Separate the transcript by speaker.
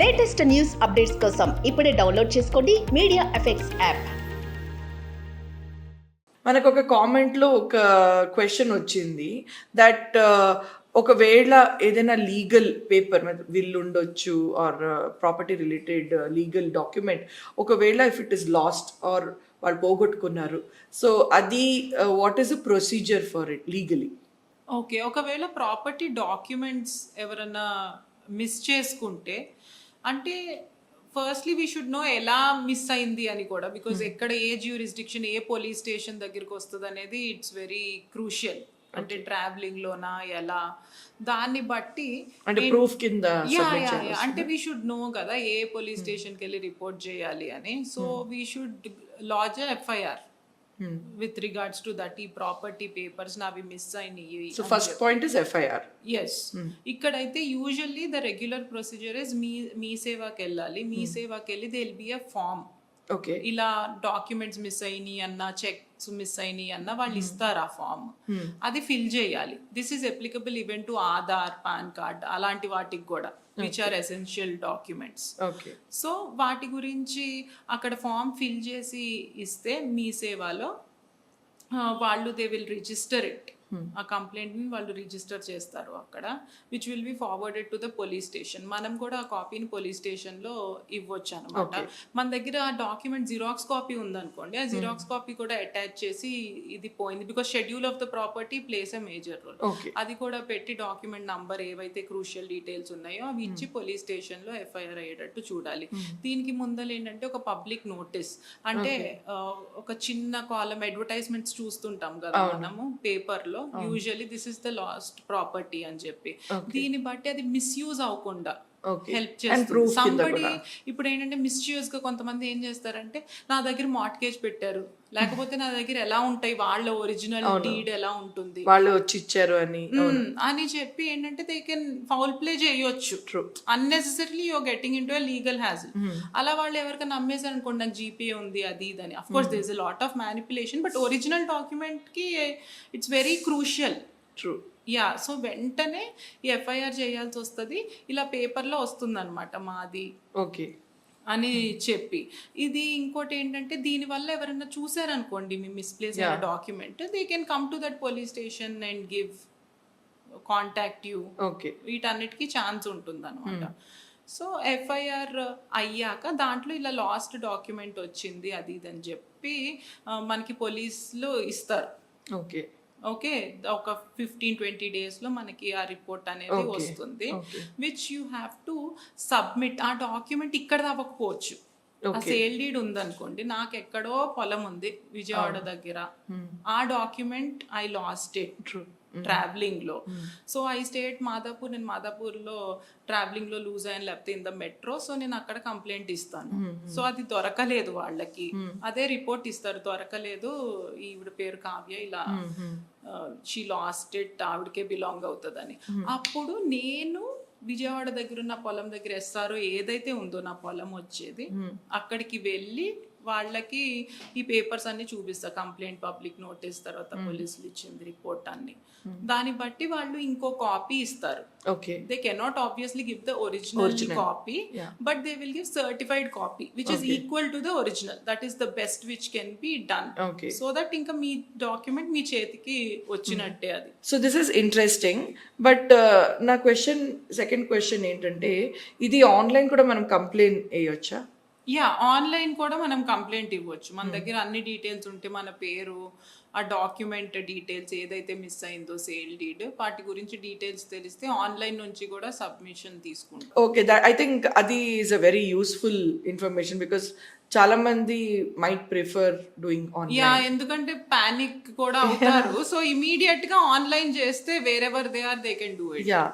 Speaker 1: Latest news updates కోసం ఇప్పుడే download చేసుకోండి మీడియా ఎఫెక్ట్స్ యాప్.
Speaker 2: మనకు ఒక కామెంట్లో ఒక క్వశ్చన్ వచ్చింది దట్ ఒకవేళ ఏదైనా లీగల్ పేపర్ విల్ ఉండొచ్చు or property related legal document ఒకవేళ if it is lost or వాళ్ళు పోగొట్టుకున్నారు, సో అది what is the procedure for it legally?
Speaker 3: Okay, ఒకవేళ ప్రాపర్టీ డాక్యుమెంట్స్ ఎవరన్నా మిస్ చేసుకుంటే అంటే ఫస్ట్లీ వీ షుడ్ నో ఎలా మిస్ అయింది అని కూడా, బికాజ్ ఎక్కడ ఏ జ్యూరిస్డిక్షన్ ఏ పోలీస్ స్టేషన్ దగ్గరికి వస్తుంది అనేది ఇట్స్ వెరీ క్రూషియల్. అంటే ట్రావెలింగ్ లోనా ఎలా, దాన్ని బట్టి
Speaker 2: అంటే ప్రూఫ్ కింద
Speaker 3: అంటే వీ షుడ్ నో కదా ఏ పోలీస్ స్టేషన్కి వెళ్ళి రిపోర్ట్ చేయాలి అని. So we should lodge FIR with regards to that ఈ ప్రాపర్టీ పేపర్స్ నావి మిస్ అయినాయి.
Speaker 2: So first point is FIR.
Speaker 3: Yes, ఇక్కడైతే usually the regular procedure is మీ సేవాకి వెళ్ళాలి. మీ సేవాకి వెళ్ళి they will be a form.
Speaker 2: Okay,
Speaker 3: ఇలా డాక్యుమెంట్స్ మిస్ అయినాయి అన్న, చెక్స్ మిస్ అయినాయి అన్న వాళ్ళు ఇస్తారు ఆ ఫామ్, అది ఫిల్ చేయాలి. This is applicable even to Aadhaar, PAN card అలాంటి వాటికి కూడా, which are essential documents.
Speaker 2: Okay,
Speaker 3: so వాటి గురించి అక్కడ ఫామ్ ఫిల్ చేసి ఇస్తే మీ సేవలో వాళ్ళు దే విల్ రిజిస్టర్ ఇట్. ఆ కంప్లైంట్ని వాళ్ళు రిజిస్టర్ చేస్తారు అక్కడ, which will be forwarded to the police station. మనం కూడా ఆ కాపీని పోలీస్ స్టేషన్లో ఇవ్వచ్చు అనమాట. మన దగ్గర ఆ డాక్యుమెంట్ జిరాక్స్ కాపీ ఉందనుకోండి, ఆ జిరాక్స్ కాపీ కూడా అటాచ్ చేసి ఇది పోయింది because schedule of the property plays a major role, అది కూడా పెట్టి డాక్యుమెంట్ నంబర్ ఏవైతే క్రూషియల్ డీటెయిల్స్ ఉన్నాయో అవి ఇచ్చి పోలీస్ స్టేషన్లో ఎఫ్ఐఆర్ అయ్యేటట్టు చూడాలి. దీనికి ముందర ఏంటంటే ఒక పబ్లిక్ నోటీస్, అంటే ఒక చిన్న కాలం అడ్వర్టైజ్మెంట్స్ చూస్తుంటాం కదా మనము పేపర్లో, usually this is the last property అని చెప్పి. దీన్ని బట్టి అది మిస్యూజ్ అవ్వకుండా హెల్ప్ చేస్తుంది. సంబడి ఇప్పుడు ఏంటంటే మిస్యూజ్ గా కొంతమంది ఏం చేస్తారంటే, నా దగ్గర మార్ట్గేజ్ పెట్టారు, లేకపోతే నా దగ్గర ఎలా ఉంటాయి వాళ్ళ ఒరిజినల్ డీడ్ ఎలా ఉంటుంది,
Speaker 2: వాళ్ళు వచ్చి ఇచ్చారు
Speaker 3: అని చెప్పి ఏంటంటే దే కెన్ ఫౌల్ ప్లే చేయొచ్చు. Unnecessarily you're getting in to legal hassle. అలా వాళ్ళు ఎవరికైనా నమ్మేశారు అనుకోండి, నాకు జీపే ఉంది అది ఇది అని. Of course there is a lot of manipulation, but original document కి it's very crucial.
Speaker 2: True.
Speaker 3: Yeah, so వెంటనే ఈ ఎఫ్ఐఆర్ చేయాల్సి వస్తుంది. ఇలా పేపర్లో వస్తుంది అనమాట మాది
Speaker 2: ఓకే
Speaker 3: అని చెప్పి. ఇది ఇంకోటి ఏంటంటే, దీనివల్ల ఎవరైనా చూసారనుకోండి మీ మిస్ప్లేస్ అయిన document, they can come to that police station and give contact you.
Speaker 2: Okay,
Speaker 3: వీటన్నిటికీ ఛాన్స్ ఉంటుంది అనమాట. సో ఎఫ్ఐఆర్ అయ్యాక దాంట్లో ఇలా లాస్ట్ డాక్యుమెంట్ వచ్చింది అది ఇది అని చెప్పి మనకి పోలీసులు ఇస్తారు.
Speaker 2: ఓకే
Speaker 3: ఓకే, ఒక 15-20 డేస్లో మనకి ఆ రిపోర్ట్ అనేది వస్తుంది, which you have to submit. ఆ డాక్యుమెంట్ ఇక్కడ అవ్వకపోవచ్చు. ఆ సేల్ డీడ్ ఉందనుకోండి, నాకు ఎక్కడో పొలం ఉంది విజయవాడ దగ్గర, ఆ document I lost it travelling లో. సో ఐ స్టేట్ మాదాపూర్, నేను మాదాపూర్లో ట్రావెలింగ్ లో లూజ్ అయ్యాను, లేకపోతే ఇన్ ద మెట్రో, సో నేను అక్కడ కంప్లైంట్ ఇస్తాను. సో అది దొరకలేదు వాళ్ళకి, అదే రిపోర్ట్ ఇస్తారు, దొరకలేదు, ఈవిడ పేరు కావ్య, ఇలా షీ లాస్ట్ ఇట్, ఆవిడకే బిలాంగ్ అవుతుందని. అప్పుడు నేను విజయవాడ దగ్గర ఉన్న పొలం దగ్గర ఎస్ఆర్ఓ ఏదైతే ఉందో నా పొలం వచ్చేది, అక్కడికి వెళ్ళి వాళ్ళకి ఈ పేపర్స్ అన్ని చూపిస్తా, కంప్లైంట్, పబ్లిక్ నోటీస్, తర్వాత పోలీసులు ఇచ్చింది రిపోర్ట్ అన్ని. దాన్ని బట్టి వాళ్ళు ఇంకో కాపీ ఇస్తారు. They cannot obviously give the original copy, but they will give certified copy which is equal to the original. That is the best which can be done, so that ఇంకా మీ document మీ చేతికి వచ్చినట్టే అది.
Speaker 2: So this is interesting. But నా second question ఏంటంటే, ఇది online కూడా మనం complaint వేయొచ్చా?
Speaker 3: Yeah, online కూడా మనం కంప్లైంట్ ఇవ్వచ్చు. మన దగ్గర అన్ని డీటెయిల్స్ ఉంటే, మన పేరు, ఆ డాక్యుమెంట్ డీటెయిల్స్ ఏదైతే మిస్ అయిందో సేల్ డీడ్, వాటి గురించి డీటెయిల్స్ తెలిస్తే ఆన్లైన్ నుంచి కూడా సబ్మిషన్ తీసుకుంటాం.
Speaker 2: ఓకే, ఐ థింక్ అది is a very useful information because చాలా మంది might prefer doing online.
Speaker 3: Yeah, ఎందుకంటే పానిక్ కూడా అవుతారు. సో ఇమీడియట్ గా ఆన్లైన్ చేస్తే wherever they are they can do it.
Speaker 2: Yeah,